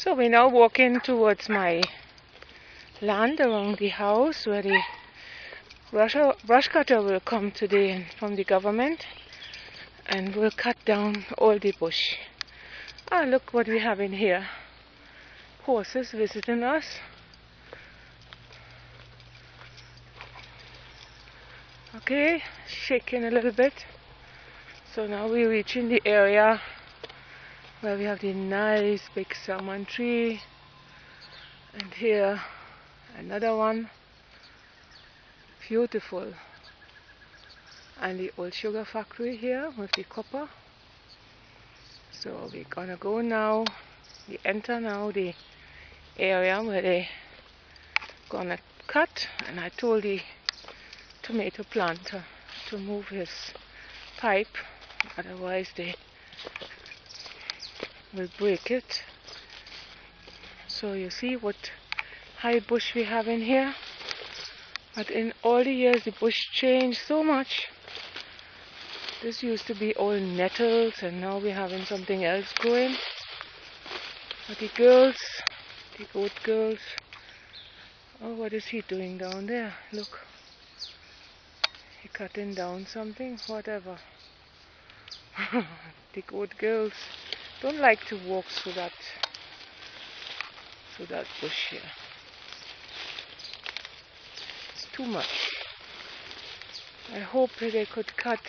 So we're now walking towards my land around the house where the brush cutter will come today from the government and will cut down all the bush. Ah, look what we have in here. Horses visiting us. Okay, shaking a little bit. So now we're reaching the area where we have the nice big salmon tree, and here another one, beautiful, and the old sugar factory here with the copper. So we're gonna go now, we enter now the area where they're gonna cut, and I told the tomato planter to move his pipe, otherwise they will break it. So you see what high bush we have in here, but in all the years the bush changed so much. This used to be all nettles and now we're having something else growing. But the girls, the goat girls, oh, what is he doing down there? Look, he cutting down something, whatever. The goat girls don't like to walk through that bush here. It's too much. I hope they could cut.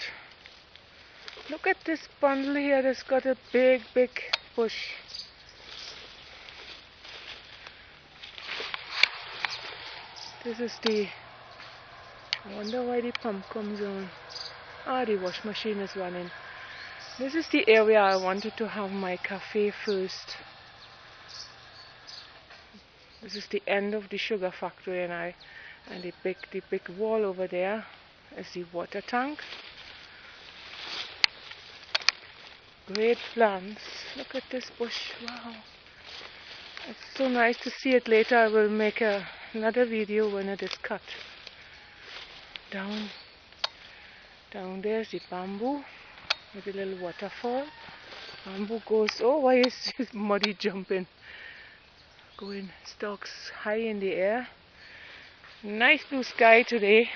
Look at this bundle here that's got a big bush. This is the, I wonder why the pump comes on. Ah, the wash machine is running. This is the area I wanted to have my cafe first. This is the end of the sugar factory, and the big wall over there is the water tank. Great plants. Look at this bush. Wow. It's so nice to see it. Later I will make another video when it is cut. Down there's the bamboo with a little waterfall. Bamboo goes, oh, why is this muddy jumping? Going stalks high in the air. Nice blue sky today.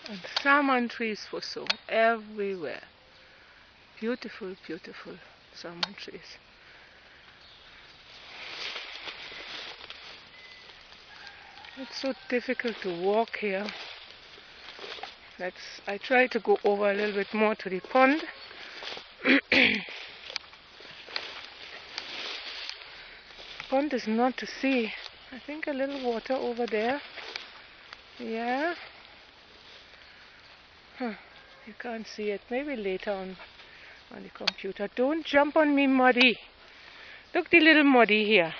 And salmon trees for so everywhere. Beautiful salmon trees. It's so difficult to walk here. I try to go over a little bit more to the pond. Pond is not to see. I think a little water over there. Yeah. You can't see it. Maybe later on the computer. Don't jump on me, Muddy. Look, the little Muddy here.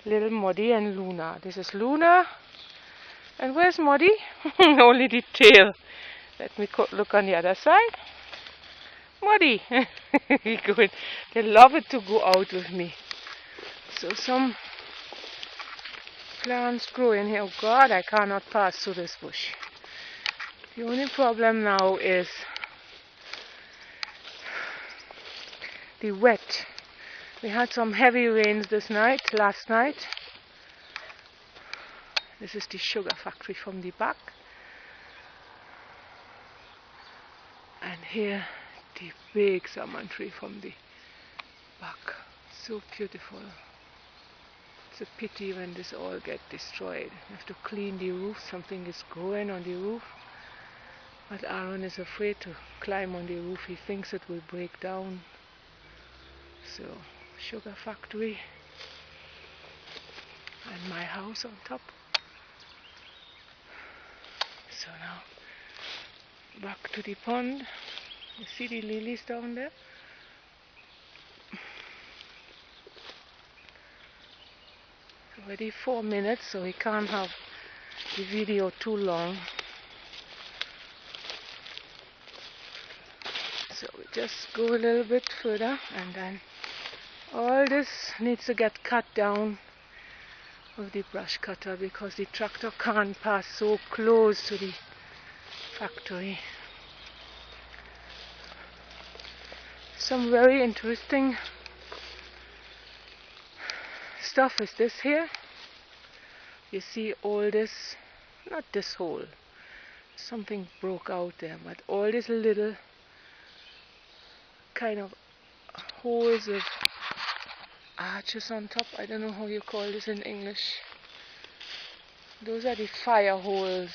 Little Muddy and Luna. This is Luna. And where's Muddy? Only the tail. Let me look on the other side. Muddy. They love it to go out with me. So some plants grow in here. Oh God, I cannot pass through this bush. The only problem now is the wet. We had some heavy rains last night. This is the sugar factory from the back. And here the big salmon tree from the back. So beautiful. It's a pity when this all gets destroyed. You have to clean the roof. Something is growing on the roof. But Aaron is afraid to climb on the roof. He thinks it will break down. So, sugar factory. And my house on top. So now, back to the pond. You see the lilies down there? Already 4 minutes, so we can't have the video too long. So we just go a little bit further, and then all this needs to get cut down with the brush cutter because the tractor can't pass so close to the factory. Some very interesting stuff is this here. You see all this, not this hole, something broke out there, but all these little kind of holes with arches on top. I don't know how you call this in English. Those are the fire holes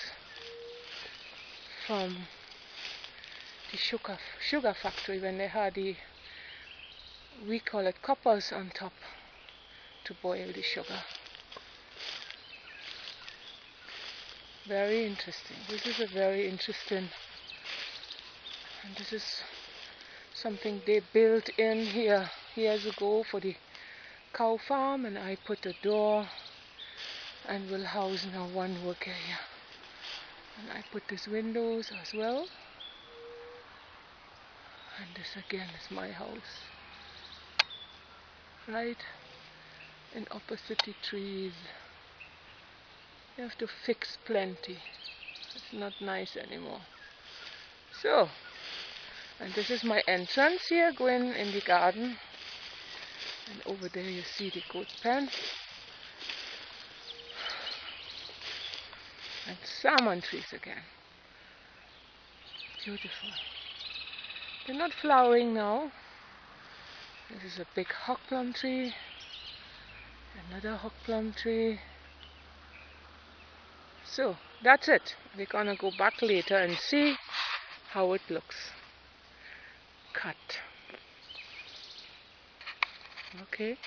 from the sugar factory when they had the, we call it coppers on top to boil the sugar. Very interesting. This is a very interesting, and this is something they built in here years ago for the cow farm, and I put a door and will house now one worker here. And I put these windows as well. And this again is my house. Right in opposite the trees. You have to fix plenty. It's not nice anymore. So, and this is my entrance here going in the garden. And over there you see the goat pen. And salmon trees again. Beautiful. They're not flowering now. This is a big hawk plum tree. Another hawk plum tree. So that's it. We're gonna go back later and see how it looks. Cut. Okay.